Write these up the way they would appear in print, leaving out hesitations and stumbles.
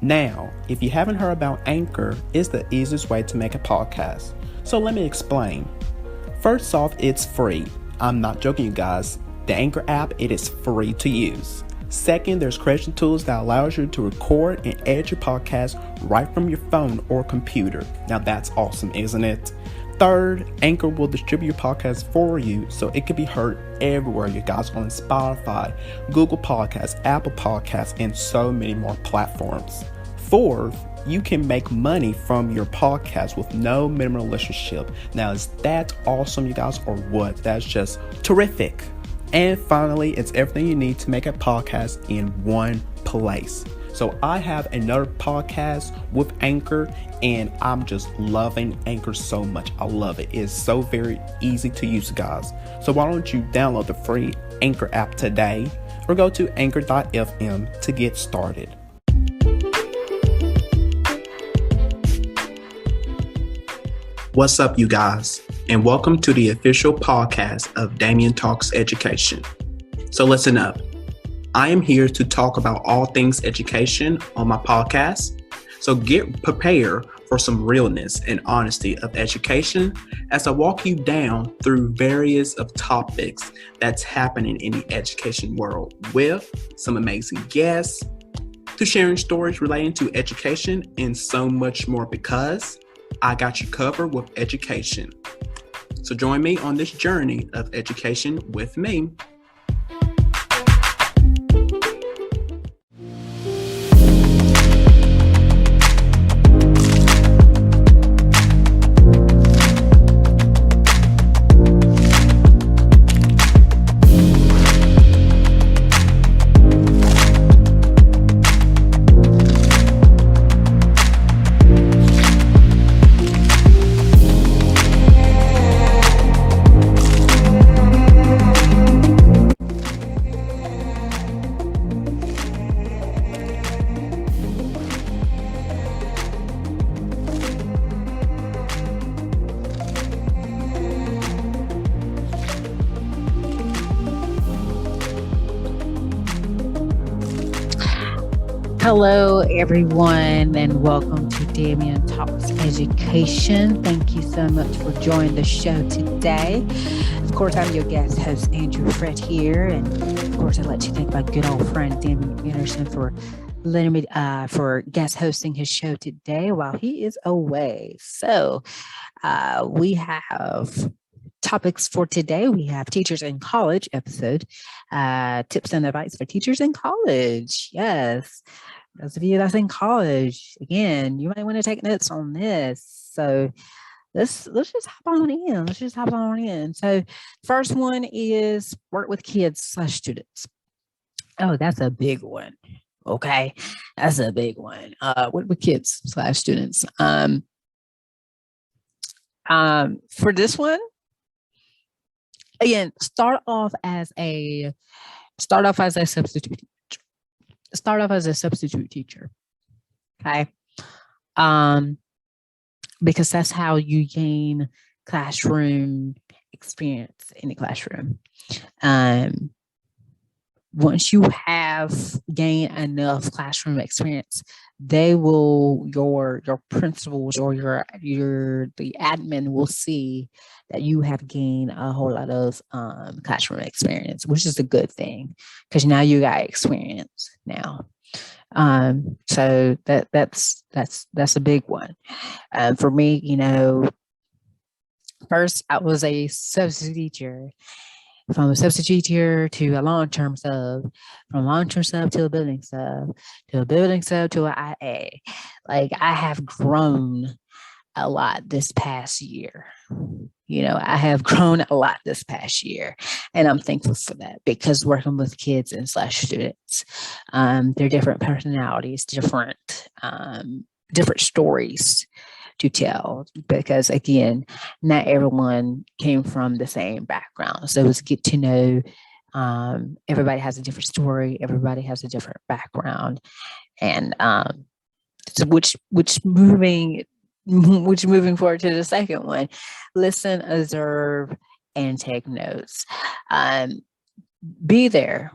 Now, if you haven't heard about Anchor, it's the easiest way to make a podcast. So let me explain. First off, it's free. I'm not joking, you guys. The Anchor app, it is free to use. Second, there's creation tools that allows you to record and edit your podcast right from your phone or computer. Now that's awesome, isn't it? Third, Anchor will distribute your podcast for you so it can be heard everywhere, you guys, on Spotify, Google Podcasts, Apple Podcasts, and so many more platforms. Fourth, you can make money from your podcast with no minimum listenership. Now, is that awesome, you guys, or what? That's just terrific. And finally, it's everything you need to make a podcast in one place. So I have another podcast with Anchor, and I'm just loving Anchor so much. I love it. It's so very easy to use, guys. So why don't you download the free Anchor app today or go to anchor.fm to get started. What's up, you guys, and welcome to the official podcast of Damian Talks Education. So listen up. I am here to talk about all things education on my podcast. So get prepared for some realness and honesty of education as I walk you down through various of topics that's happening in the education world with some amazing guests, to sharing stories relating to education and so much more, because I got you covered with education. So join me on this journey of education with me. Hello, everyone, and welcome to Damian Talks Education. Thank you so much for joining the show today. Of course, I'm your guest host, Frett here, and of course, I'd like to thank my good old friend Damian Anderson for letting me for guest hosting his show today while he is away. So, we have topics for today. We have Teachers in College episode, tips and advice for teachers in college. Yes. Those of you that's in college, again, you might want to take notes on this. So let's just hop on in. So first one is work with kids/students. Oh, that's a big one. Okay. That's a big one. Work with kids/students. For this one, again, start off as a substitute teacher. Okay. Because that's how you gain classroom experience in the classroom. Once you have gained enough classroom experience, your principals or the admin will see that you have gained a whole lot of classroom experience, which is a good thing because now you got experience now. So that's a big one. For me, first I was a substitute teacher. From a substitute teacher to a long-term sub, from long-term sub to a building sub, to a building sub to an IA. Like, I have grown a lot this past year. I have grown a lot this past year, and I'm thankful for that because working with kids and /students, they're different personalities, different stories to tell, because again, not everyone came from the same background. So it's good to know everybody has a different story, everybody has a different background, and so which moving forward to the second one, listen, observe, and take notes. Be there,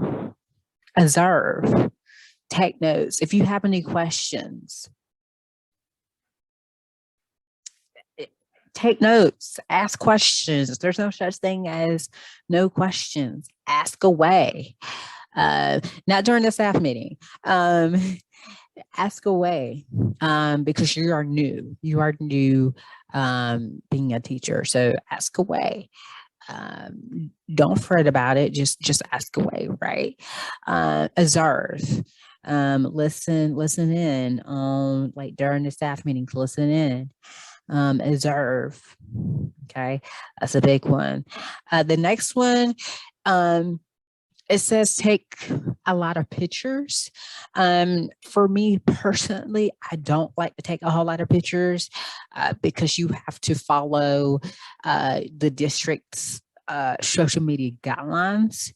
observe, take notes. If you have any questions, take notes, ask questions. There's no such thing as no questions. Ask away. Not during the staff meeting. Ask away, because you are new. You are new being a teacher. So ask away. Don't fret about it. Just ask away, right? Observe. Listen in on, like, during the staff meetings, listen in. Observe. Okay, that's a big one. The next one, it says take a lot of pictures. For me personally, I don't like to take a whole lot of pictures because you have to follow the district's social media guidelines.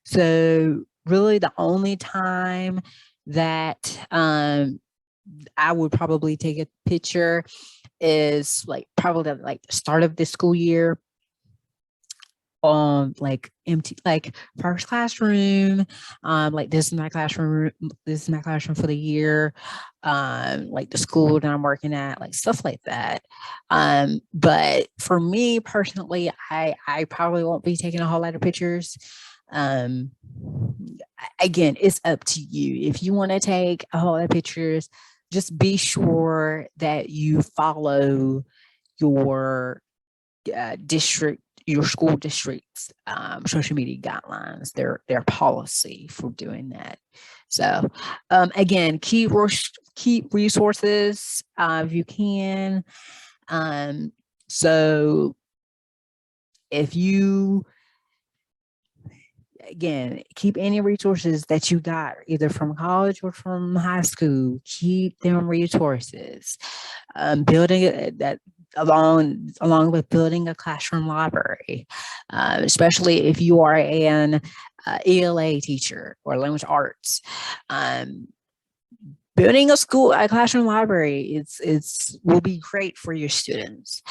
So really the only time that I would probably take a picture is probably like the start of the school year, like empty, like first classroom, like this is my classroom for the year, like the school that I'm working at, like stuff like that. But for me personally, I probably won't be taking a whole lot of pictures. Again, it's up to you. If you want to take a whole lot of pictures, just be sure that you follow your school district's social media guidelines, their policy for doing that. So again, keep resources if you can. So if you, again, keep any resources that you got, either from college or from high school, keep them resources. Building that along with building a classroom library, especially if you are an ELA teacher or language arts. Building a classroom library will be great for your students,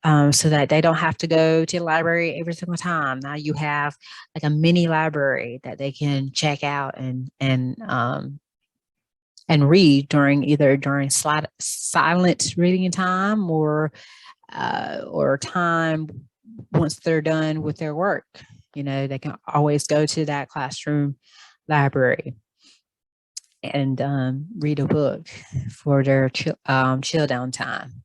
so that they don't have to go to the library every single time. Now you have like a mini library that they can check out and read during silent reading time or time once they're done with their work. They can always go to that classroom library and read a book for their chill down time.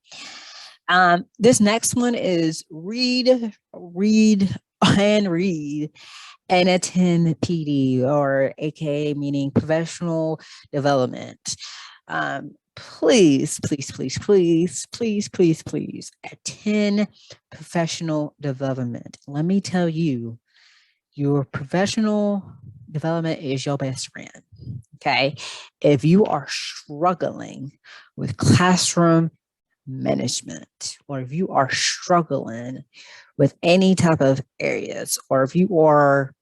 This next one is read, and attend PD, or AKA meaning professional development. Please attend professional development. Let me tell you, your professional development is your best friend. Okay. If you are struggling with classroom management, or if you are struggling with any type of areas, or if you are,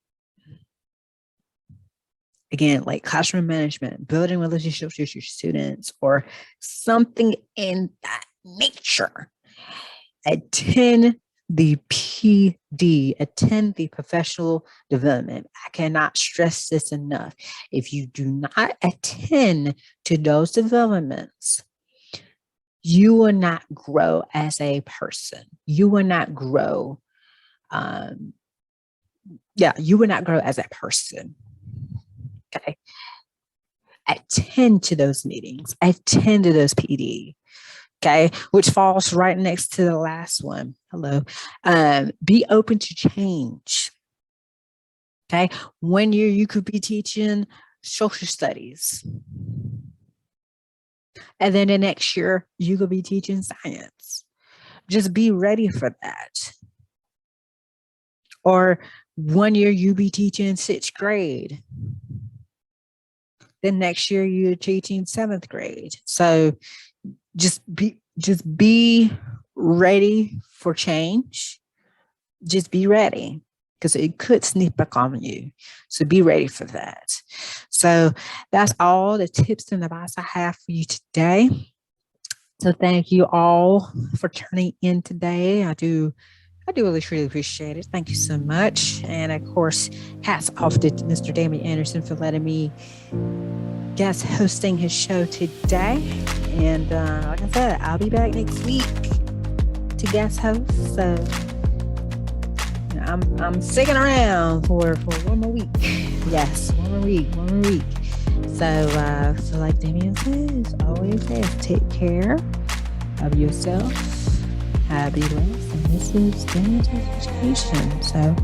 again, like classroom management, building relationships with your students, or something in that nature, attend the PD, attend the professional development. I cannot stress this enough. If you do not attend to those developments, you will not grow as a person. You will not grow. You will not grow as a person. Okay. Attend to those meetings. Attend to those PD. Okay, which falls right next to the last one. Hello. Be open to change. Okay, 1 year you could be teaching social studies, and then the next year you could be teaching science. Just be ready for that. Or 1 year you be teaching 6th grade, then next year you're teaching 7th grade. So just be ready for change. Just be ready, because it could sneak back on you. So be ready for that. So that's all the tips and advice I have for you today. So thank you all for tuning in today. I do really truly appreciate it. Thank you so much. And of course, hats off to Mr. Damian Anderson for letting me guest hosting his show today. And like I said, I'll be back next week to guest host. So I'm sticking around for one more week. Yes, one more week. So like Damian always says, take care of yourself. Be blessed. And this is Damian Talks Education. So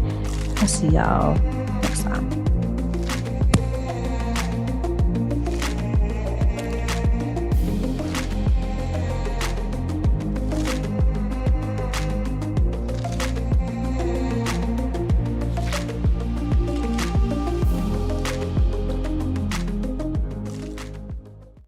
I'll see y'all next time.